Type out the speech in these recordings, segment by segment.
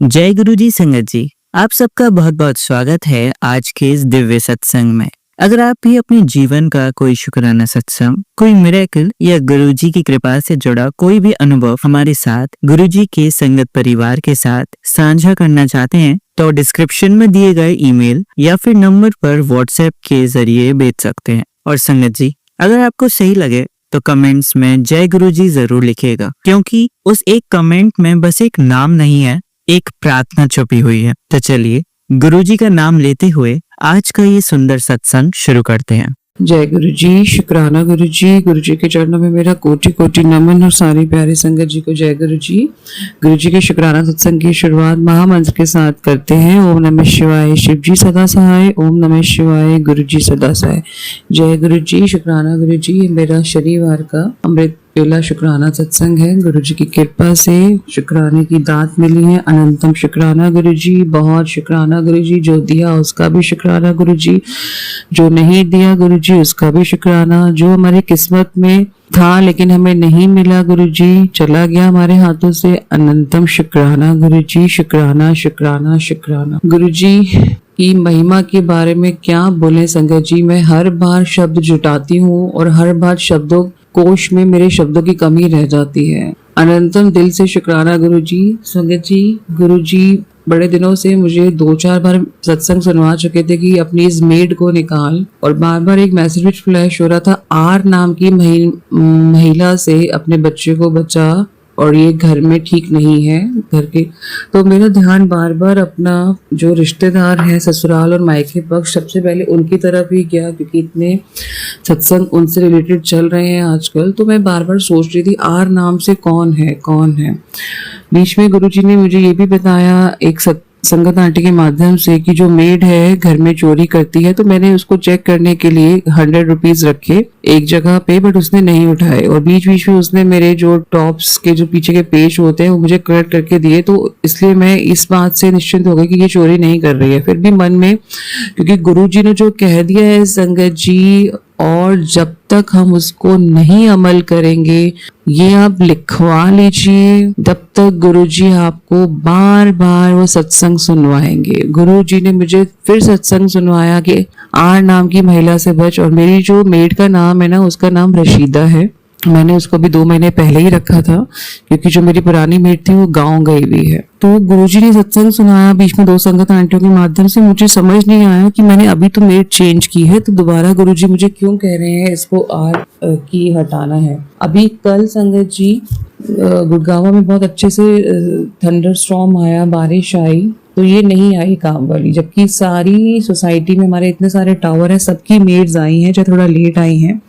जय गुरु जी संगत जी, आप सबका बहुत बहुत स्वागत है आज के इस दिव्य सत्संग में। अगर आप भी अपने जीवन का कोई शुक्राना सत्संग, कोई मिरेकल या गुरु जी की कृपा से जुड़ा कोई भी अनुभव हमारे साथ गुरु जी के संगत परिवार के साथ साझा करना चाहते हैं तो डिस्क्रिप्शन में दिए गए ईमेल या फिर नंबर पर व्हाट्सएप के जरिए भेज सकते हैं। और संगत जी, अगर आपको सही लगे तो कमेंट्स में जय गुरु जी जरूर लिखिएगा, क्योंकि उस एक कमेंट में बस एक नाम नहीं है, एक प्रार्थना छुपी हुई है। तो चलिए गुरुजी का नाम लेते हुए आज का ये सुंदर सत्संग शुरू करते हैं। जय गुरु जी, शुक्राना गुरु जी के चरणों में मेरा कोटि कोटि नमन और सारी प्यारी संगत जी को जय गुरु जी के शुक्राना सत्संग की शुरुआत महामंत्र के साथ करते हैं। ओम नमः शिवाय, शिव जी सदा सहाय। ओम नमः शिवाय, गुरु जी सदा सहाय। जय गुरु जी, शुक्राना गुरु जी। मेरा शनिवार का अमृत पहला शुक्राना सत्संग है। गुरु जी की कृपा से शुक्राने की दात मिली है। अनंतम शुक्राना गुरु जी, बहुत शुक्राना गुरु जी। जो दिया उसका भी शुक्राना गुरु जी, जो नहीं दिया गुरु जी उसका भी शुक्राना। जो हमारी किस्मत में था लेकिन हमें नहीं मिला गुरु जी, चला गया हमारे हाथों से, अनंतम शुक्राना गुरु जी। शुक्राना शुक्राना शुक्राना। गुरु जी की महिमा के बारे में क्या बोले संगत जी। मैं हर बार शब्द जुटाती हूँ और हर बार शब्दों कोश में मेरे शब्दों की कमी रह जाती है। अनंतम दिल से शुक्राना गुरु जी। संगत जी, गुरु जी बड़े दिनों से मुझे 2-4 बार सत्संग सुनवा चुके थे कि अपनी इस मेड को निकाल, और बार बार एक मैसेज फ्लैश हो रहा था, आर नाम की महिला से अपने बच्चे को बचा और ये घर में ठीक नहीं है घर के। तो मेरा ध्यान बार बार अपना जो रिश्तेदार है ससुराल और मायके पक्ष, सबसे पहले उनकी तरफ ही गया, क्योंकि इतने सत्संग उनसे रिलेटेड चल रहे हैं आजकल। तो मैं बार बार सोच रही थी आर नाम से कौन है। बीच में गुरुजी ने मुझे ये भी बताया एक संगत आंटी के माध्यम से कि जो मेड है घर में चोरी करती है, तो मैंने उसको चेक करने के लिए 100 रुपीज रखे एक जगह पे, बट उसने नहीं उठाए। और बीच बीच में उसने मेरे जो टॉप्स के जो पीछे के पेच होते हैं वो मुझे कट करके दिए, तो इसलिए मैं इस बात से निश्चिंत हो गई कि ये चोरी नहीं कर रही है। फिर भी मन में, क्योंकि गुरुजी ने जो कह दिया है संगत जी, और जब तक हम उसको नहीं अमल करेंगे, ये आप लिखवा लीजिए, तब तक गुरुजी आपको बार बार वो सत्संग सुनवाएंगे। गुरुजी ने मुझे फिर सत्संग सुनवाया कि आर नाम की महिला से बच। और मेरी जो मेड का नाम है ना, उसका नाम रशीदा है। मैंने उसको भी 2 महीने पहले ही रखा था, क्योंकि जो मेरी पुरानी मेड थी वो गांव गई हुई है। तो गुरुजी ने सत्संग सुनाया बीच में 2 संगत आंटियों के माध्यम से। मुझे समझ नहीं आया कि मैंने अभी तो मेड चेंज की है, तो दोबारा गुरुजी मुझे क्यों कह रहे हैं इसको आर की हटाना है। अभी कल संगत जी गुड़गांव में बहुत अच्छे से थंडर स्टॉर्म आया, बारिश आई, तो ये नहीं आई काम वाली, जबकि सारी सोसाइटी में हमारे इतने सारे टावर हैं, सबकी मेड्स आई हैं, चाहे थोड़ा लेट आई हैं।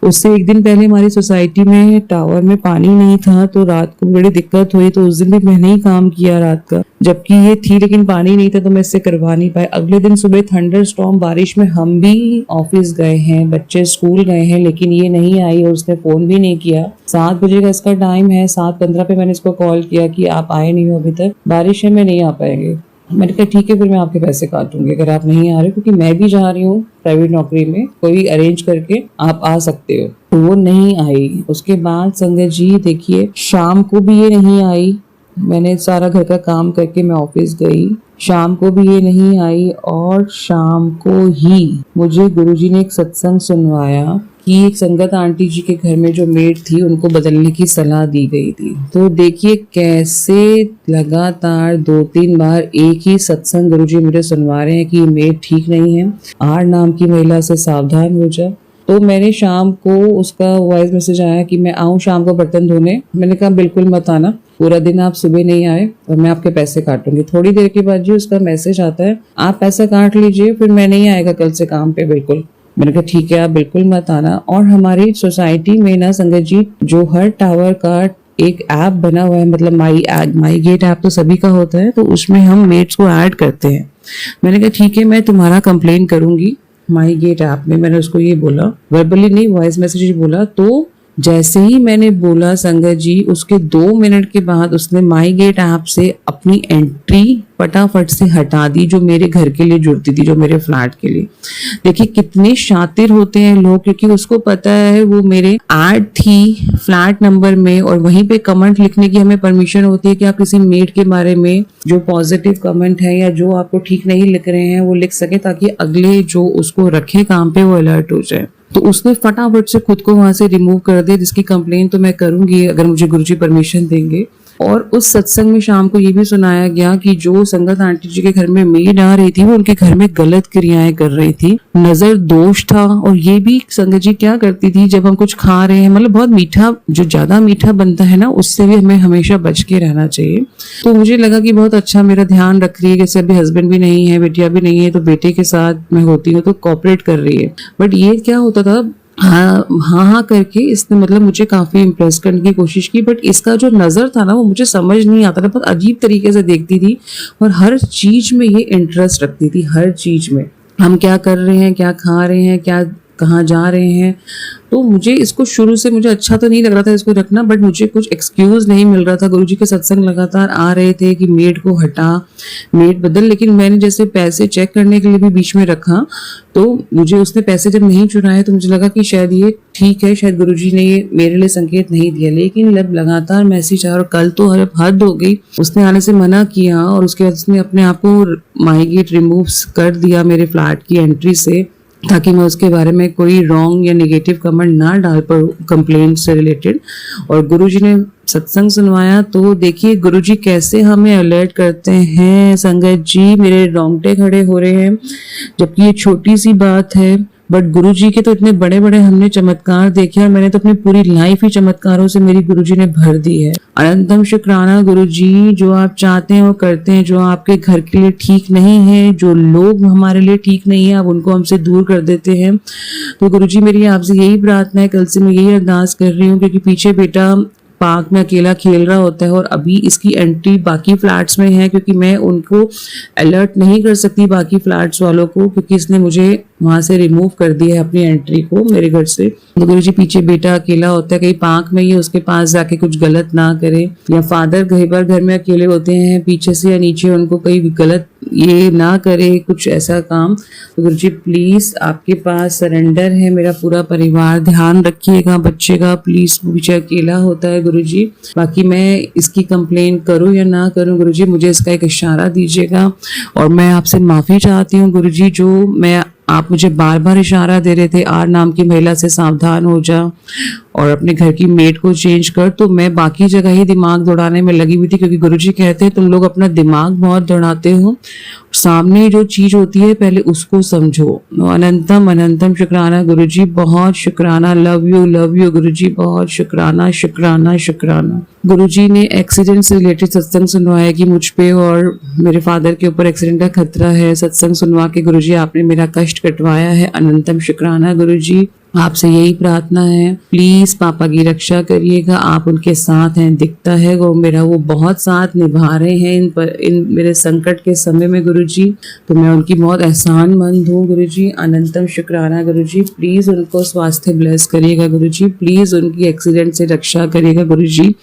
उससे एक दिन पहले हमारी सोसाइटी में टावर में पानी नहीं था, तो रात को बड़ी दिक्कत हुई, तो उस दिन भी मैंने ही काम किया रात का, जबकि ये थी लेकिन पानी नहीं था, तो मैं इससे करवा नहीं पाए। अगले दिन सुबह थंडर स्टॉर्म बारिश में हम भी ऑफिस गए हैं, बच्चे स्कूल गए हैं, लेकिन ये नहीं आई और उसने फोन भी नहीं किया। 7 बजे का इसका टाइम है, 7:15 पे मैंने इसको कॉल किया कि आप आए नहीं हो अभी तक, बारिश है, मैं नहीं आ पाएंगे। मैंने कहा ठीक है, फिर मैं आपके पैसे काटूंगी अगर आप नहीं आ रहे, क्योंकि मैं भी जा रही हूँ प्राइवेट नौकरी में, कोई अरेंज करके आप आ सकते हो। तो वो नहीं आई। उसके बाद संगत जी देखिए, शाम को भी ये नहीं आई। मैंने सारा घर का काम करके मैं ऑफिस गई, शाम को भी ये नहीं आई। और शाम को ही मुझे गुरुजी ने एक सत्संग सुनवाया कि एक संगत आंटी जी के घर में जो मेड थी उनको बदलने की सलाह दी गई थी। तो देखिए कैसे लगातार 2-3 बार एक ही सत्संग गुरुजी मुझे सुनवा रहे हैं कि मेड ठीक नहीं है, आर नाम की महिला से सावधान हो जा। तो मैंने शाम को उसका वॉइस मैसेज आया कि मैं आऊँ शाम को बर्तन धोने। मैंने कहा बिल्कुल मत आना, पूरा दिन आप सुबह नहीं आए और मैं आपके पैसे काटूंगी। थोड़ी देर के बाद जी उसका मैसेज आता है, आप पैसा काट लीजिए, फिर मैं नहीं आएगा कल से काम पे बिल्कुल। मैंने कहा ठीक है, आप बिल्कुल मत आना। और हमारी सोसाइटी में ना संगत जी, जो हर टावर का एक ऐप बना हुआ है, मतलब माई गेट ऐप तो सभी का होता है, तो उसमें हम मेट्स को ऐड करते हैं। मैंने कहा ठीक है, मैं तुम्हारा कंप्लेन करूंगी माई गेट ऐप में। मैंने उसको ये बोला, वर्बली नहीं, वॉइस मैसेज बोला। तो जैसे ही मैंने बोला संगत जी, उसके 2 मिनट के बाद उसने माई गेट ऐप से अपनी एंट्री फटाफट से हटा दी, जो मेरे घर के लिए जुड़ती थी, जो मेरे फ्लैट के लिए। देखिए कितने शातिर होते हैं लोग, क्योंकि उसको पता है वो मेरे ऐड थी फ्लैट नंबर में, और वहीं पे कमेंट लिखने की हमें परमिशन होती है कि आप किसी मेड के बारे में जो पॉजिटिव कमेंट है या जो आपको ठीक नहीं लिख रहे हैं वो लिख सके, ताकि अगले जो उसको रखे काम पे वो अलर्ट हो जाए। तो उसने फटाफट से खुद को वहां से रिमूव कर दिया, जिसकी कंप्लेन तो मैं करूंगी अगर मुझे गुरुजी परमिशन देंगे। और उस सत्संग में शाम को ये भी सुनाया गया कि जो संगत आंटी जी के घर में मेड आ रही थी वो उनके घर में गलत क्रियाएं कर रही थी, नजर दोष था। और ये भी संगत जी क्या करती थी, जब हम कुछ खा रहे हैं, मतलब बहुत मीठा, जो ज्यादा मीठा बनता है ना, उससे भी हमें हमेशा बच के रहना चाहिए। तो मुझे लगा कि बहुत अच्छा मेरा ध्यान रख रही है, जैसे अभी हस्बैंड भी नहीं है, बेटिया भी नहीं है, तो बेटे के साथ मैं होती हूँ तो कॉपरेट कर रही है। बट ये क्या होता था, हाँ करके इसने मतलब मुझे काफी इम्प्रेस करने की कोशिश की, बट इसका जो नजर था ना वो मुझे समझ नहीं आता था, बहुत अजीब तरीके से देखती थी और हर चीज में ये इंटरेस्ट रखती थी, हर चीज में हम क्या कर रहे हैं, क्या खा रहे हैं, क्या कहाँ जा रहे हैं। तो मुझे इसको शुरू से मुझे अच्छा तो नहीं लग रहा था इसको रखना, बट मुझे कुछ एक्सक्यूज नहीं मिल रहा था। गुरुजी के सत्संग लगातार आ रहे थे कि मेड को हटा, मेड बदल, लेकिन मैंने जैसे पैसे चेक करने के लिए भी बीच में रखा, तो मुझे उसने पैसे जब नहीं चुराए तो मुझे लगा कि शायद ये ठीक है, शायद गुरुजी ने ये मेरे लिए संकेत नहीं दिया। लेकिन जब लगातार मैसेज आया, और कल तो हद हो गई, उसने आने से मना किया और उसके बाद उसने अपने आप को माई गेट रिमूव कर दिया मेरे फ्लैट की एंट्री से, ताकि मैं उसके बारे में कोई रॉन्ग या नेगेटिव कमेंट ना डाल पाऊँ कंप्लेंट से रिलेटेड। और गुरुजी ने सत्संग सुनवाया, तो देखिए गुरुजी कैसे हमें अलर्ट करते हैं संगत जी। मेरे रोंगटे खड़े हो रहे हैं, जबकि ये छोटी सी बात है, बट गुरुजी के तो इतने बड़े बड़े हमने चमत्कार देखे, और मैंने तो अपनी पूरी लाइफ ही चमत्कारों से मेरी गुरुजी ने भर दी है। अनंतम शुक्राना गुरुजी, जो आप चाहते हैं वो करते हैं, जो आपके घर के लिए ठीक नहीं है, जो लोग हमारे लिए ठीक नहीं है, आप उनको हमसे दूर कर देते हैं। तो गुरुजी मेरी आपसे यही प्रार्थना है, कल से मैं यही अरदास कर रही हूँ, क्योंकि पीछे बेटा पार्क में अकेला खेल रहा होता है और अभी इसकी एंट्री बाकी फ्लैट्स में है, क्योंकि मैं उनको अलर्ट नहीं कर सकती बाकी फ्लैट्स वालों को, क्योंकि इसने मुझे वहां से रिमूव कर दिया है अपनी एंट्री को मेरे घर से। तो गुरुजी पार्क बेटा अकेला होता है, कहीं पार्क में ही उसके पास जाके कुछ गलत ना करे, या फादर कई बार घर में अकेले होते हैं, पीछे से या नीचे उनको कहीं गलत ये ना करे कुछ ऐसा काम। तो गुरुजी प्लीज आपके पास सरेंडर है मेरा पूरा परिवार, ध्यान रखिएगा बच्चे का, प्लीज पीछे अकेला होता है गुरुजी। बाकी मैं इसकी कंप्लेन करूं या ना करूं गुरुजी, मुझे इसका एक इशारा दीजिएगा। और मैं आपसे माफी चाहती हूँ गुरुजी, जो मैं आप मुझे बार बार इशारा दे रहे थे, आर नाम की महिला से सावधान हो जा और अपने घर की मेड को चेंज कर, तो मैं बाकी जगह ही दिमाग दौड़ाने में लगी हुई थी, क्योंकि गुरुजी कहते हैं तुम लोग अपना दिमाग बहुत दौड़ाते हो, सामने जो चीज होती है पहले उसको समझो। अनंतम अनंतम शुक्राना गुरुजी, बहुत शुक्राना, लव यू गुरुजी, बहुत शुक्राना शुक्राना शुक्राना। गुरुजी ने एक्सीडेंट से रिलेटेड सत्संग सुनवाया कि मुझ पे और मेरे फादर के ऊपर एक्सीडेंट का खतरा है। सत्संग सुनवा के गुरुजी आपने मेरा कष्ट कटवाया है, अनंतम शुक्राना गुरुजी। आपसे यही प्रार्थना है, प्लीज पापा की रक्षा करिएगा, आप उनके साथ हैं, दिखता है वो मेरा, वो बहुत साथ निभा रहे हैं इन मेरे संकट के समय में गुरुजी, तो मैं उनकी बहुत एहसानमंद हूँ गुरुजी। अनंतम शुक्राना गुरुजी, प्लीज उनको स्वास्थ्य ब्लेस करिएगा गुरुजी, प्लीज उनकी एक्सीडेंट से रक्षा करिएगा गुरुजी।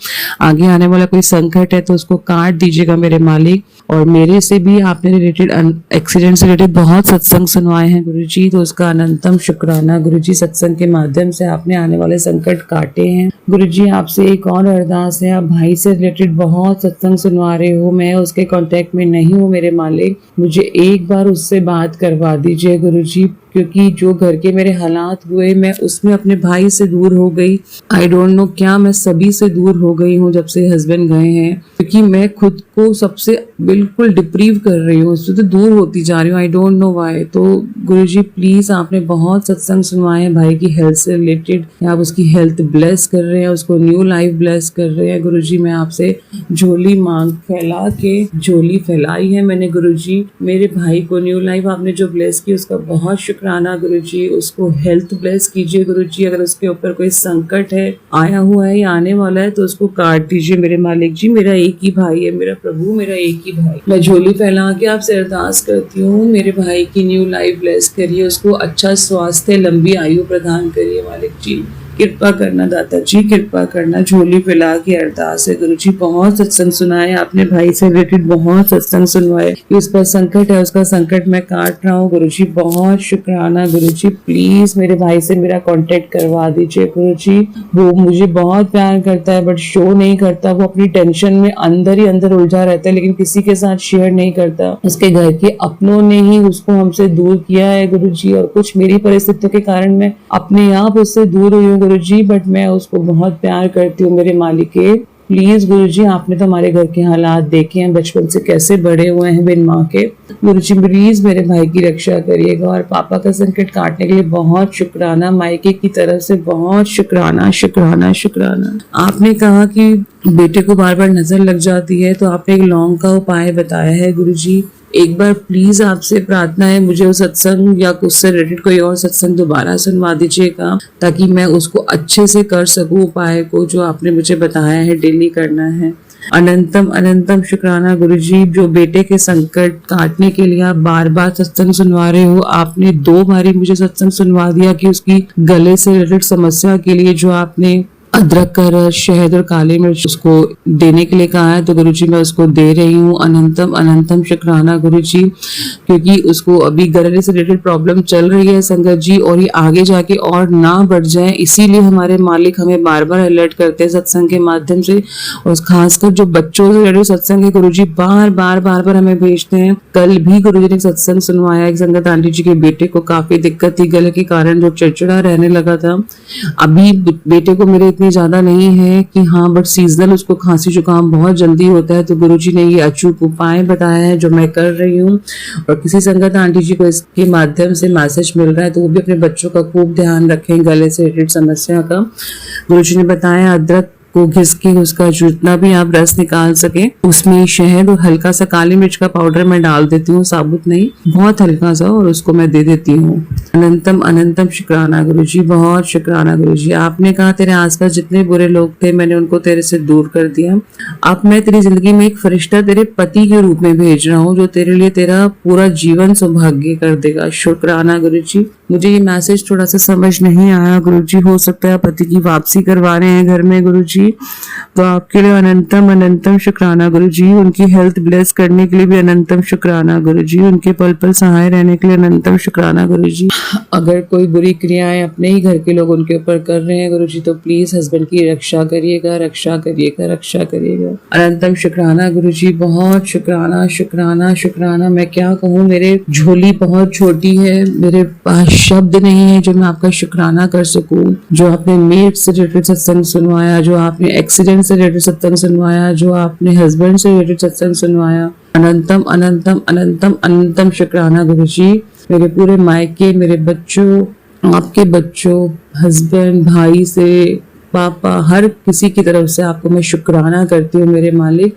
आगे आने वाला कोई संकट है तो उसको काट दीजिएगा मेरे मालिक। और मेरे से भी आपने रिलेटेड एक्सीडेंट से रिलेटेड बहुत सत्संग सुनवाए हैं गुरुजी, तो उसका अनंतम शुक्राना गुरुजी। सत्संग के माध्यम से आपने आने वाले संकट काटे हैं गुरुजी। आपसे एक और अरदास है, आप भाई से रिलेटेड बहुत सत्संग सुनवा रहे हो, मैं उसके कांटेक्ट में नहीं हूँ मेरे मालिक, मुझे एक बार उससे बात करवा दीजिए गुरुजी, क्योंकि जो घर के मेरे हालात हुए मैं उसमें अपने भाई से दूर हो गई। आई डोंट नो क्या मैं सभी से दूर हो गई हूँ जब से हस्बैंड गए हैं, क्योंकि मैं खुद को सबसे बिल्कुल डिप्रीव कर रही हूँ, उससे तो दूर होती जा रही हूँ, आई डोंट नो व्हाई। तो गुरुजी प्लीज, आपने बहुत सत्संग सुनवाए हैं भाई की हेल्थ से रिलेटेड, आप उसकी हेल्थ ब्लेस कर रहे हैं, उसको न्यू लाइफ ब्लेस कर रहे हैं गुरुजी। मैं आपसे झोली मांग फैला के झोली फैलाई है मैंने गुरुजी, मेरे भाई को न्यू लाइफ आपने जो ब्लेस की उसका बहुत शुक्राना गुरुजी, उसको हेल्थ ब्लेस कीजिए गुरुजी। अगर उसके ऊपर कोई संकट है, आया हुआ है या आने वाला है, तो उसको काट दीजिए मेरे मालिक जी। मेरा एक ही भाई है, मेरा प्रभु मेरा एक ही भाई। मैं झोली फैला के आपसे अरदास करती हूँ, मेरे भाई की न्यू लाइफ ब्लेस करिए, उसको अच्छा स्वास्थ्य, लंबी आयु प्रदान करिए मालिक जी। कृपा करना दाता जी, कृपा करना। झोली फैला के अरदास है गुरु जी, बहुत सत्संग सुनाए आपने, भाई से रिलेटेड बहुत सत्संग सुनवाए कि उस पर संकट है, उसका संकट मैं काट रहा हूँ गुरु जी, बहुत शुक्राना गुरु जी। प्लीज मेरे भाई से मेरा कांटेक्ट करवा दीजिए गुरु जी। वो मुझे बहुत प्यार करता है बट शो नहीं करता, वो अपनी टेंशन में अंदर ही अंदर उलझा रहता है लेकिन किसी के साथ शेयर नहीं करता। उसके घर के अपनों ने ही उसको हमसे दूर किया है गुरु जी, और कुछ मेरी परिस्थितियों के कारण मैं अपने आप उससे दूर हुई हूँ गुरु जी, बट मैं उसको बहुत प्यार करती हूँ मेरे मालिक के। प्लीज गुरु जी, आपने तो हमारे घर के हालात देखे हैं, बचपन से कैसे बड़े हुए हैं बिन माँ के। गुरु जी प्लीज मेरे भाई की रक्षा करिएगा, और पापा का संकट काटने के लिए बहुत शुक्राना, मायके की तरफ से बहुत शुक्राना शुक्राना शुक्राना। आपने कहा कि बेटे को बार बार नजर लग जाती है, तो आपने एक लौंग का उपाय बताया है गुरु जी। एक बार प्लीज आपसे प्रार्थना है, मुझे उस सत्संग या उससे रिलेटेड कोई और सत्संग दोबारा सुनवा दीजिएगा ताकि मैं उसको अच्छे से कर सकूं, उपाय को जो आपने मुझे बताया है डेली करना है। अनंतम अनंतम शुक्राना गुरु जी, जो बेटे के संकट काटने के लिए आप बार बार सत्संग सुनवा रहे हो। आपने 2 बारी मुझे सत्संग सुनवा दिया कि उसकी गले से रिलेटेड समस्या के लिए जो आपने अदरक का रस, शहद और काली मिर्च उसको देने के लिए कहा है, तो गुरुजी मैं उसको दे रही हूँ। अनंतम अनंतम शुक्राना गुरुजी, क्योंकि उसको अभी गले से रिलेटेड प्रॉब्लम चल रही है संगत जी, और ये आगे जाके और ना बढ़ जाए, इसीलिए हमारे मालिक हमें बार बार अलर्ट करते हैं सत्संग के माध्यम से, और खासकर जो बच्चों से रिलेटेड सत्संग है गुरुजी बार बार हमें भेजते हैं। कल भी गुरुजी ने सत्संग सुनवाया, एक संगत आंटी जी के बेटे को काफी दिक्कत थी गले के कारण, जो चिड़चिड़ा रहने लगा था। अभी बेटे को मेरे ज्यादा नहीं है कि हाँ, बट सीजनल उसको खांसी जुकाम बहुत जल्दी होता है, तो गुरुजी ने ये अचूक उपाय बताया है जो मैं कर रही हूँ। और किसी संगत आंटी जी को इसके माध्यम से मैसेज मिल रहा है तो वो भी अपने बच्चों का खूब ध्यान रखें गले से रिलेटेड समस्या का। गुरुजी ने बताया अदरक को घिस के उसका जितना भी आप रस निकाल सके, उसमें शहद और हल्का सा काली मिर्च का पाउडर मैं डाल देती हूँ, साबुत नहीं, बहुत हल्का सा, और उसको मैं दे देती हूँ। अनंतम अनंतम शुक्राना गुरुजी, बहुत शुक्राना गुरुजी। आपने कहा तेरे आसपास जितने बुरे लोग थे मैंने उनको तेरे से दूर कर दिया, अब मैं तेरी जिंदगी में एक फरिश्ता तेरे पति के रूप में भेज रहा हूँ जो तेरे लिए तेरा पूरा जीवन सौभाग्य कर देगा। शुक्राना गुरुजी। मुझे ये मैसेज थोड़ा सा समझ नहीं आया गुरुजी, हो सकता है पति की वापसी करवा रहे हैं घर में गुरुजी, तो आपके लिए अनंतम अनंतम शुक्राना गुरुजी। उनकी हेल्थ ब्लेस करने के लिए भी अनंतम शुक्राना गुरुजी, उनके पल पल सहाय रहने के लिए अनंतम शुक्राना गुरुजी। अगर कोई बुरी क्रियाएं अपने ही घर के लोग उनके ऊपर कर रहे हैं गुरुजी, तो प्लीज हस्बैंड की रक्षा करिएगा, रक्षा करिएगा, रक्षा करिएगा। अनंतम शुक्राना गुरुजी, बहुत शुक्राना शुक्राना शुक्राना। मैं क्या कहूँ, मेरे झोली बहुत छोटी है, मेरे पास शब्द नहीं है जो मैं आपका शुक्राना कर सकूं। जो आपने मेट से रिलेटेड सत्संग सुनवाया, जो आपने एक्सीडेंट से रिलेटेड सत्संग सुनवाया, जो आपने हस्बैंड से रिलेटेड सत्संग सुनवाया, अनंतम अनंतम अनंतम अनंतम शुक्राना गुरुजी। मेरे पूरे मायके, मेरे बच्चों, आपके बच्चों, हस्बैंड, भाई से पापा, हर किसी की तरफ से आपको मैं शुक्राना करती हूँ मेरे मालिक।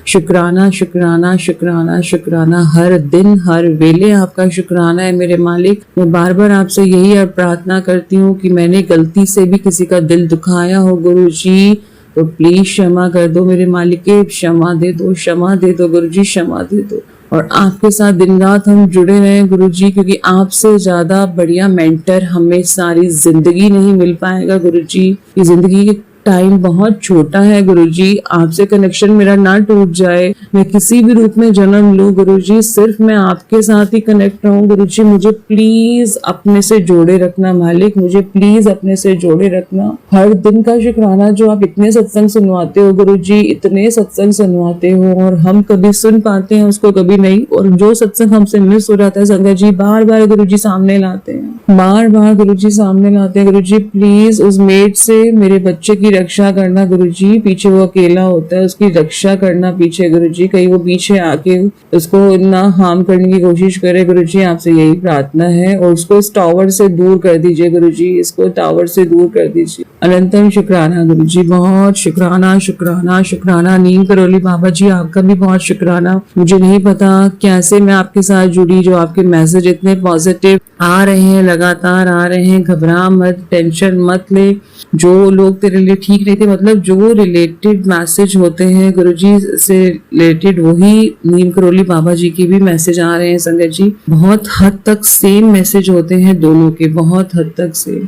शुक्राना शुक्राना शुक्राना शुक्राना, हर दिन हर वेले आपका शुक्राना है मेरे मालिक। मैं बार बार आपसे यही प्रार्थना करती हूँ कि मैंने गलती से भी किसी का दिल दुखाया हो गुरुजी, तो प्लीज क्षमा कर दो मेरे मालिक के, क्षमा दे दो, क्षमा दे दो गुरुजी, क्षमा दे दो। और आपके साथ दिन रात हम जुड़े रहे गुरुजी, क्योंकि आपसे ज्यादा बढ़िया मेंटर हमें सारी जिंदगी नहीं मिल पाएगा गुरुजी। ये जिंदगी टाइम बहुत छोटा है गुरुजी, आपसे कनेक्शन मेरा ना टूट जाए, मैं किसी भी रूप में जन्म लूं गुरुजी, सिर्फ मैं आपके साथ ही कनेक्ट रहूं गुरुजी। मुझे प्लीज अपने से जोड़े रखना मालिक, मुझे प्लीज अपने से जोड़े रखना। हर दिन का शुक्राना जो आप इतने सत्संग सुनवाते हो गुरुजी, इतने सत्संग सुनवाते हो, और हम कभी सुन पाते हैं उसको कभी नहीं, और जो सत्संग हमसे मिस हो जाता है संगत जी बार बार गुरुजी सामने लाते हैं, बार बार गुरुजी सामने लाते हैं गुरुजी। प्लीज उस मेट से मेरे बच्चे की रक्षा करना गुरुजी, पीछे वो अकेला होता है, उसकी रक्षा करना पीछे गुरुजी, कहीं वो पीछे आके उसको ना हार्म करने की कोशिश करे गुरुजी, आपसे यही प्रार्थना है। और उसको इस टावर से दूर कर दीजिए गुरुजी, इसको टावर से दूर कर दीजिए। अनंतम शुक्राना गुरुजी, बहुत शुक्राना शुक्राना शुक्राना। नीम करोली बाबा जी आपका भी बहुत शुक्राना। मुझे नहीं पता कैसे मैं आपके साथ जुड़ी, जो आपके मैसेज इतने पॉजिटिव आ रहे हैं, लगातार आ रहे हैं। घबरा मत, टेंशन मत ले, जो लोग तेरे लिए ठीक नहीं थे, मतलब जो रिलेटेड मैसेज होते हैं गुरुजी से रिलेटेड वही नीम करोली बाबा जी की भी मैसेज आ रहे हैं संगत जी। बहुत हद तक सेम मैसेज होते हैं दोनों के, बहुत हद तक सेम।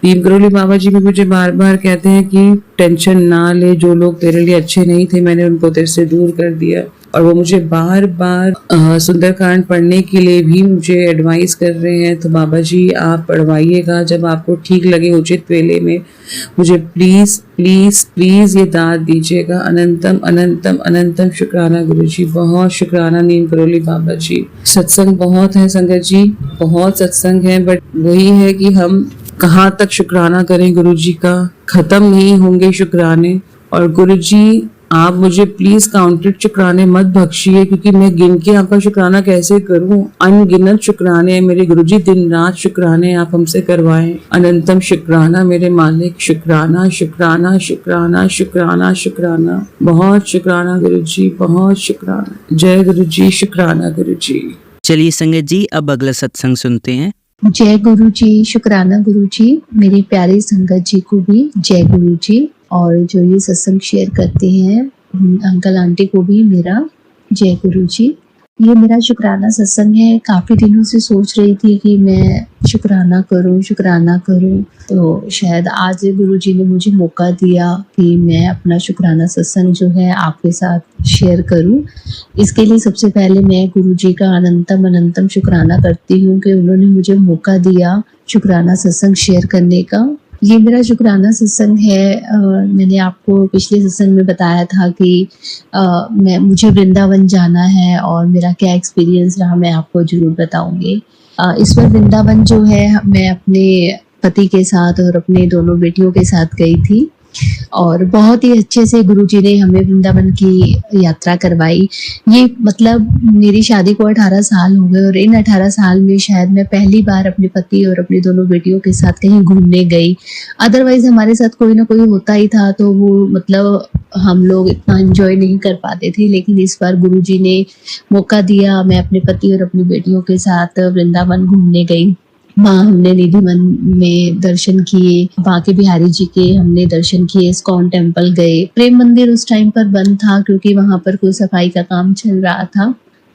नीम करोली बाबा जी भी मुझे बार बार कहते हैं कि टेंशन ना ले, जो लोग तेरे लिए अच्छे नहीं थे मैंने उनको तेरे से दूर कर दिया। और वो मुझे बार बार सुंदरकांड पढ़ने के लिए भी मुझे एडवाइस कर रहे हैं। तो बाबा जी आप पढ़वाइएगा जब आपको ठीक लगे उचित वेले में, मुझे प्लीज प्लीज प्लीज ये दाद दीजिएगा। अनंतम अनंतम अनंतम शुक्राना गुरुजी, बहुत शुक्राना नीम करोली बाबा जी। सत्संग बहुत है संगत जी, बहुत सत्संग है, बट वही है कि हम कहाँ तक शुक्राना करें गुरुजी का, खत्म नहीं होंगे शुक्राने। और गुरुजी आप मुझे प्लीज काउंटेड शुक्राने मत बख्शिए, क्योंकि मैं गिन के आपका शुक्राना कैसे करूं। अनगिनत शुक्राने हैं मेरे गुरुजी, दिन रात शुक्राने आप हमसे करवाएं। अनंतम शुक्राना मेरे मालिक, शुक्राना शुक्राना शुक्राना शुक्राना शुक्राना, बहुत शुक्राना गुरुजी, बहुत शुक्राना। जय गुरुजी, शुक्राना गुरुजी। चलिए संगत जी, अब अगला सत्संग सुनते हैं। जय गुरु जी, शुक्राना गुरु जी। मेरी प्यारी संगत जी को भी जय गुरु जी, और जो ये सत्संग शेयर करते हैं अंकल आंटी को भी मेरा जय गुरु जी। ये मेरा शुक्राना सत्संग है। काफी दिनों से सोच रही थी कि मैं शुक्राना करूं, शुक्राना करूं, तो शायद आज गुरु जी ने मुझे मौका दिया कि मैं अपना शुक्राना सत्संग जो है आपके साथ शेयर करूं। इसके लिए सबसे पहले मैं गुरु जी का अनंतम अनंतम शुक्राना करती हूँ कि उन्होंने मुझे मौका दिया शुक्राना सत्संग शेयर करने का। ये मेरा शुक्राना सत्संग है। मैंने आपको पिछले सत्संग में बताया था कि मुझे वृंदावन जाना है और मेरा क्या एक्सपीरियंस रहा मैं आपको जरूर बताऊंगी। इस बार वृंदावन जो है मैं अपने पति के साथ और अपने दोनों बेटियों के साथ गई थी, और बहुत ही अच्छे से गुरुजी ने हमें वृंदावन की यात्रा करवाई। ये मतलब मेरी शादी को 18 साल हो गए, और इन 18 साल में शायद मैं पहली बार अपने पति और अपनी दोनों बेटियों के साथ कहीं घूमने गई। अदरवाइज हमारे साथ कोई ना कोई होता ही था, तो वो मतलब हम लोग इतना एंजॉय नहीं कर पाते थे। लेकिन इस बार गुरुजी ने मौका दिया, मैं अपने पति और अपनी बेटियों के साथ वृंदावन घूमने गई। वहाँ हमने निधि वन में दर्शन किए, बांके बिहारी जी के हमने दर्शन किए, इस्कॉन टेम्पल गए। प्रेम मंदिर उस टाइम पर बंद था क्योंकि वहाँ पर कोई सफाई का काम चल रहा था,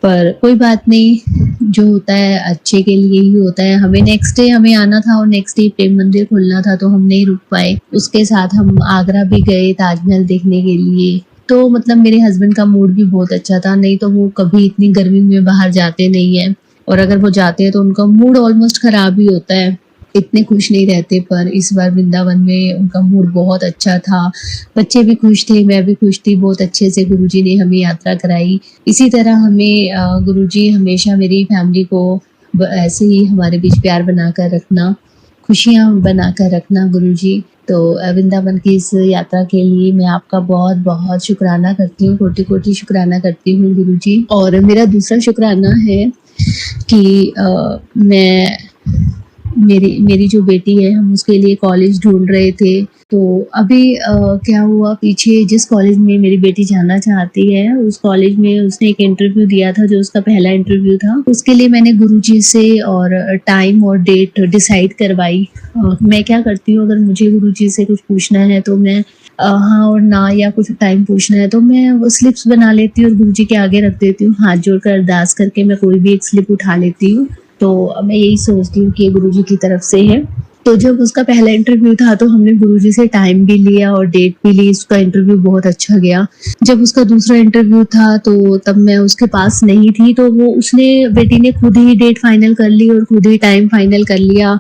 पर कोई बात नहीं, जो होता है अच्छे के लिए ही होता है। हमें नेक्स्ट डे हमें आना था और नेक्स्ट डे प्रेम मंदिर खुलना था, तो हम नहीं रुक पाए। उसके साथ हम आगरा भी गए ताजमहल देखने के लिए। तो मतलब मेरे हस्बैंड का मूड भी बहुत अच्छा था, नहीं तो वो कभी इतनी गर्मी में बाहर जाते नहीं है, और अगर वो जाते हैं तो उनका मूड ऑलमोस्ट खराब ही होता है, इतने खुश नहीं रहते। पर इस बार वृंदावन में उनका मूड बहुत अच्छा था, बच्चे भी खुश थे, मैं भी खुश थी। बहुत अच्छे से गुरुजी ने हमें यात्रा कराई। इसी तरह हमें गुरुजी हमेशा मेरी फैमिली को ऐसे ही हमारे बीच प्यार बनाकर रखना, खुशियाँ बनाकर रखना गुरुजी। तो वृंदावन की इस यात्रा के लिए मैं आपका बहुत बहुत शुक्राना करती हूँ, कोटि कोटि शुक्राना करती हूँ गुरुजी। और मेरा दूसरा शुक्राना है कि मेरी जो बेटी है, हम उसके लिए कॉलेज ढूंढ रहे थे। तो अभी क्या हुआ, पीछे जिस कॉलेज में मेरी बेटी जाना चाहती है उस कॉलेज में उसने एक इंटरव्यू दिया था, जो उसका पहला इंटरव्यू था। उसके लिए मैंने गुरुजी से और टाइम और डेट डिसाइड करवाई। मैं क्या करती हूँ, अगर मुझे गुरुजी से कुछ पूछना है तो मैं हाँ और ना, या कुछ टाइम पूछना है तो मैं वो स्लिप्स बना लेती हूँ और गुरुजी के आगे रख देती हूँ। हाथ जोड़कर अरदास करके मैं कोई भी एक स्लिप उठा लेती हूँ। तो मैं यही सोचती हूँ कि ये गुरुजी की तरफ से है। तो जब उसका पहला इंटरव्यू था तो हमने गुरुजी से टाइम भी लिया और डेट भी ली। उसका इंटरव्यू बहुत अच्छा गया। जब उसका दूसरा इंटरव्यू था तो तब मैं उसके पास नहीं थी, तो वो बेटी ने खुद ही डेट फाइनल कर ली और खुद ही टाइम फाइनल कर लिया।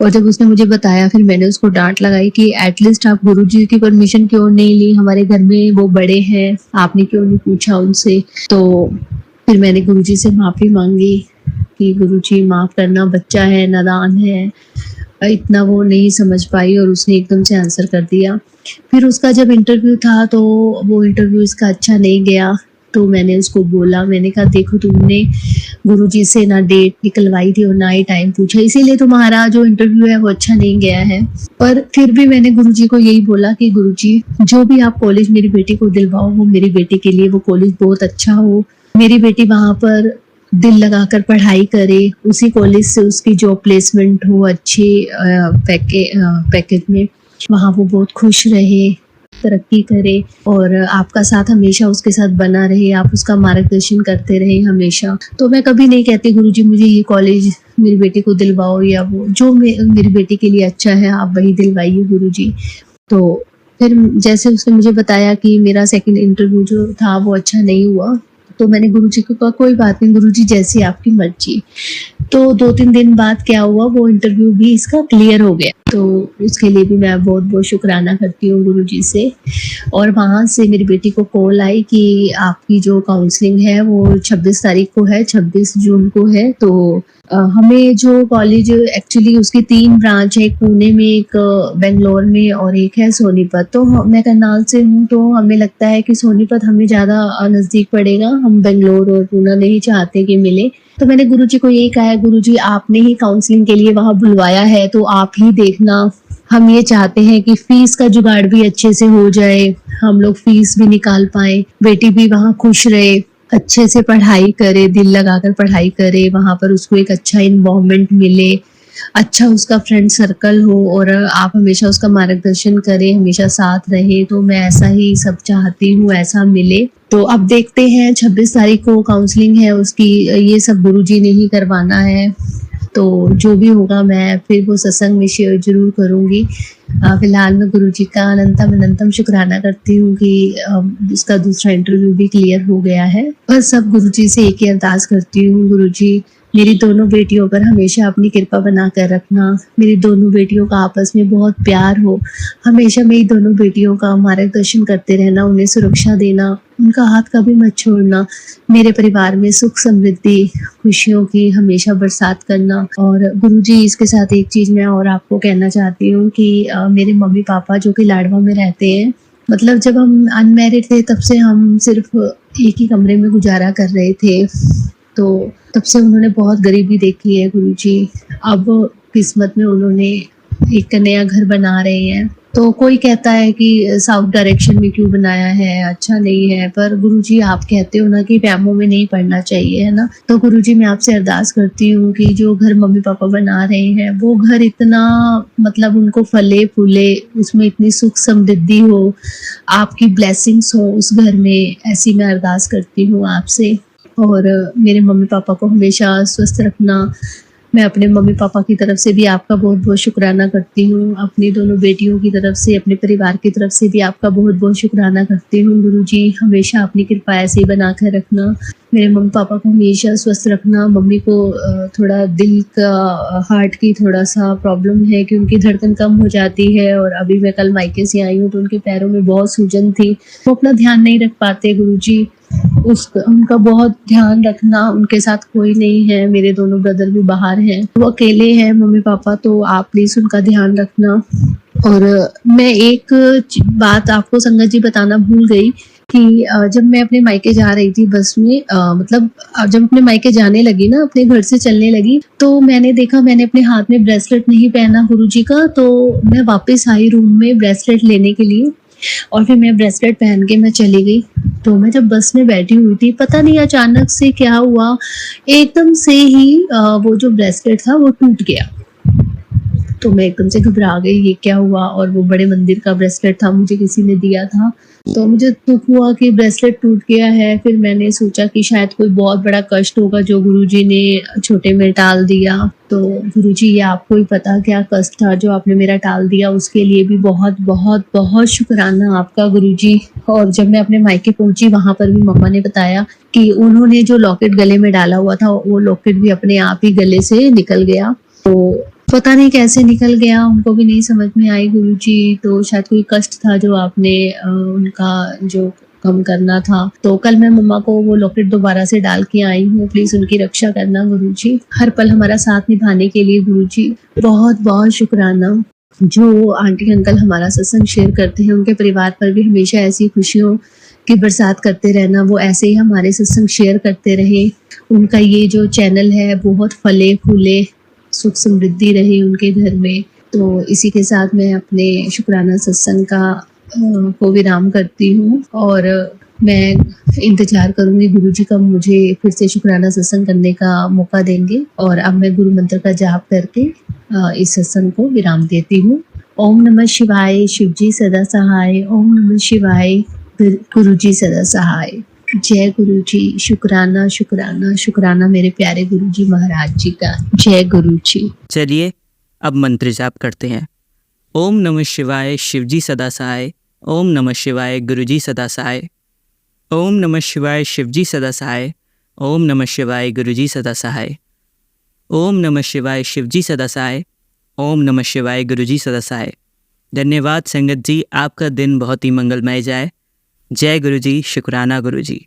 और जब उसने मुझे बताया, फिर मैंने उसको डांट लगाई कि एटलीस्ट आप गुरुजी की परमिशन क्यों नहीं ली, हमारे घर में वो बड़े हैं, आपने क्यों नहीं पूछा उनसे। तो फिर मैंने गुरुजी से माफी मांगी कि गुरुजी माफ करना, बच्चा है, नादान है, इतना वो नहीं समझ पाई, और उसने एकदम से आंसर कर दिया। फिर उसका जब इंटरव्यू था तो वो इंटरव्यू इसका अच्छा नहीं गया, तो मैंने उसको बोला, मैंने कहा देखो तुमने गुरुजी से ना डेट निकलवाई थी और ना ही टाइम पूछा, इसीलिए तुम्हारा जो इंटरव्यू है वो अच्छा नहीं गया है। पर फिर भी मैंने गुरुजी को यही बोला कि गुरुजी जो भी आप कॉलेज मेरी बेटी को दिलवाओ, वो मेरी बेटी के लिए वो कॉलेज बहुत अच्छा हो, मेरी बेटी वहां पर दिल लगाकर पढ़ाई करे, उसी कॉलेज से उसकी जॉब प्लेसमेंट हो अच्छी पैकेज में। वहाँ वो बहुत खुश रहे, तरक्की करे और आपका साथ हमेशा उसके साथ बना रहे, आप उसका मार्गदर्शन करते रहे हमेशा। तो मैं कभी नहीं कहती गुरुजी मुझे ये कॉलेज मेरी बेटी को दिलवाओ, या वो जो मेरी बेटी के लिए अच्छा है आप वही दिलवाइए गुरुजी। तो फिर जैसे उसने मुझे बताया कि मेरा सेकंड इंटरव्यू जो था वो अच्छा नहीं हुआ, तो मैंने गुरुजी को कहा कोई बात नहीं गुरुजी, जैसी आपकी मर्जी। तो 2-3 दिन बाद क्या हुआ, वो इंटरव्यू भी इसका क्लियर हो गया। तो उसके लिए भी मैं बहुत बहुत शुक्राना करती हूँ गुरुजी से। और वहाँ से मेरी बेटी को कॉल आई कि आपकी जो काउंसलिंग है वो 26 तारीख को है, 26 जून को है। तो हमें जो कॉलेज एक्चुअली उसकी 3 ब्रांच है, एक पुणे में, एक बेंगलोर में और एक है सोनीपत। तो मैं करनाल से हूँ, तो हमें लगता है कि सोनीपत हमें ज़्यादा नज़दीक पड़ेगा, हम बेंगलोर और पुणे नहीं चाहते कि मिले। तो मैंने गुरुजी को यही कहा है, गुरुजी आपने ही काउंसलिंग के लिए वहाँ बुलवाया है तो आप ही देखना। हम ये चाहते हैं कि फीस का जुगाड़ भी अच्छे से हो जाए, हम लोग फीस भी निकाल पाए, बेटी भी वहाँ खुश रहे, अच्छे से पढ़ाई करे, दिल लगाकर पढ़ाई करे, वहाँ पर उसको एक अच्छा इन्वायरमेंट मिले, अच्छा उसका फ्रेंड सर्कल हो और आप हमेशा उसका मार्गदर्शन करें, हमेशा साथ रहे। तो मैं ऐसा ही सब चाहती हूँ, ऐसा मिले। तो अब देखते हैं 26 तारीख को काउंसलिंग है उसकी, ये सब गुरुजी ने ही करवाना है। तो जो भी होगा मैं फिर वो सत्संग में शेयर जरूर करूँगी। फिलहाल मैं गुरुजी का अनंतम अनंतम शुक्राना करती हूँ कि इसका दूसरा इंटरव्यू भी क्लियर हो गया है। बस सब गुरुजी से एक ही अरदास करती हूँ, गुरुजी मेरी दोनों बेटियों पर हमेशा अपनी कृपा बना कर रखना, मेरी दोनों बेटियों का आपस में बहुत प्यार हो, हमेशा मेरी दोनों बेटियों का मार्गदर्शन करते रहना, उन्हें सुरक्षा देना, उनका हाथ कभी मत छोड़ना, मेरे परिवार में सुख समृद्धि खुशियों की हमेशा बरसात करना। और गुरुजी इसके साथ एक चीज़ मैं और आपको कहना चाहती हूँ कि मेरे मम्मी पापा जो कि लाडवा में रहते हैं, मतलब जब हम अनमैरिड थे तब से हम सिर्फ एक ही कमरे में गुजारा कर रहे थे, तो तब से उन्होंने बहुत गरीबी देखी है गुरुजी। अब किस्मत में उन्होंने एक नया घर बना रहे हैं। तो कोई कहता है कि साउथ डायरेक्शन में क्यों बनाया है, अच्छा नहीं है, पर गुरुजी आप कहते हो ना कि वहमों में नहीं पड़ना चाहिए, है ना। तो गुरुजी मैं आपसे अरदास करती हूँ कि जो घर मम्मी पापा बना रहे हैं वो घर इतना मतलब उनको फले फूले, उसमें इतनी सुख समृद्धि हो, आपकी ब्लेसिंग्स हो उस घर में, ऐसी मैं अरदास करती हूँ आपसे। और मेरे मम्मी पापा को हमेशा स्वस्थ रखना। मैं अपने मम्मी पापा की तरफ से भी आपका बहुत बहुत शुक्राना करती हूँ, अपनी दोनों बेटियों की तरफ से, अपने परिवार की तरफ से भी आपका बहुत बहुत शुक्राना करती हूँ। गुरुजी हमेशा अपनी कृपा ऐसे ही बना कर रखना, मेरे मम्मी पापा को हमेशा स्वस्थ रखना। मम्मी को थोड़ा दिल का हार्ट की थोड़ा सा प्रॉब्लम है कि उनकी धड़कन कम हो जाती है, और अभी मैं कल मायके से आई हूँ तो उनके पैरों में बहुत सूजन थी, वो अपना ध्यान नहीं रख पाते गुरुजी, उनका बहुत ध्यान रखना। उनके साथ कोई नहीं है, मेरे दोनों ब्रदर भी बाहर हैं, वो अकेले हैं मम्मी पापा, तो आप प्लीज उनका ध्यान रखना। और मैं एक बात आपको संगत जी बताना भूल गई कि जब मैं अपने मायके जा रही थी बस में, मतलब जब अपने मायके जाने लगी ना, अपने घर से चलने लगी, तो मैंने देखा मैंने अपने हाथ में ब्रेसलेट नहीं पहना गुरुजी का। तो मैं वापस आई रूम में ब्रेसलेट लेने के लिए, और फिर मैं ब्रेसलेट पहन के मैं चली गई। तो मैं जब बस में बैठी हुई थी, पता नहीं अचानक से क्या हुआ, एकदम से ही वो जो ब्रेसलेट था वो टूट गया। तो मैं एकदम से घबरा गई, ये क्या हुआ। और वो बड़े मंदिर का ब्रेसलेट था, मुझे किसी ने दिया था, तो मुझे दुख हुआ कि ब्रेसलेट टूट गया है। फिर मैंने सोचा कि शायद कोई बहुत बड़ा कष्ट होगा जो गुरुजी ने छोटे में टाल दिया। तो गुरुजी ये आपको ही पता क्या कष्ट था जो आपने मेरा टाल दिया, उसके लिए भी बहुत बहुत बहुत शुक्राना आपका गुरुजी। और जब मैं अपने मायके पहुंची, वहां पर भी मम्मा ने बताया कि उन्होंने जो लॉकेट गले में डाला हुआ था वो लॉकेट भी अपने आप ही गले से निकल गया। तो पता नहीं कैसे निकल गया, उनको भी नहीं समझ में आई गुरुजी। तो शायद कोई कष्ट था जो आपने उनका जो कम करना था। तो कल मैं मम्मा को वो लॉकेट दोबारा से डाल के आई हूँ, प्लीज उनकी रक्षा करना गुरुजी, हर पल हमारा साथ निभाने के लिए गुरुजी बहुत बहुत शुक्राना। जो आंटी अंकल हमारा सत्संग शेयर करते हैं, उनके परिवार पर भी हमेशा ऐसी खुशियों की बरसात करते रहना, वो ऐसे ही हमारे सत्संग शेयर करते रहे। उनका ये जो चैनल है बहुत फले फूले, सुख समृद्धि रहे उनके घर में। तो इसी के साथ मैं अपने शुक्राना सत्संग को विराम करती हूँ, और मैं इंतजार करूंगी गुरुजी कब मुझे फिर से शुक्राना सत्संग करने का मौका देंगे। और अब मैं गुरु मंत्र का जाप करके इस सत्संग को विराम देती हूँ। ओम नमः शिवाय, शिवजी सदा सहाय। ओम नमः शिवाय, गुरुजी सदा सहाय। जय गुरु जी। शुक्राना शुक्राना शुक्राना मेरे प्यारे गुरु जी महाराज जी का। जय गुरु जी। चलिए अब मंत्र जाप करते हैं। ओम नमः शिवाय, शिवजी सदा सहाय। ओम नमः शिवाय, गुरुजी सदा सहाय। ओम नमः शिवाय, शिवजी सदा सहाय। ओम नमः शिवाय, गुरुजी सदा सहाय। ओम नमः शिवाय, शिवजी सदा सहाय। ओम नमः शिवाय, गुरुजी सदा सहाय। धन्यवाद संगत जी, आपका दिन बहुत ही मंगलमय जाए। जय गुरु जी। शुक्राना गुरु जी।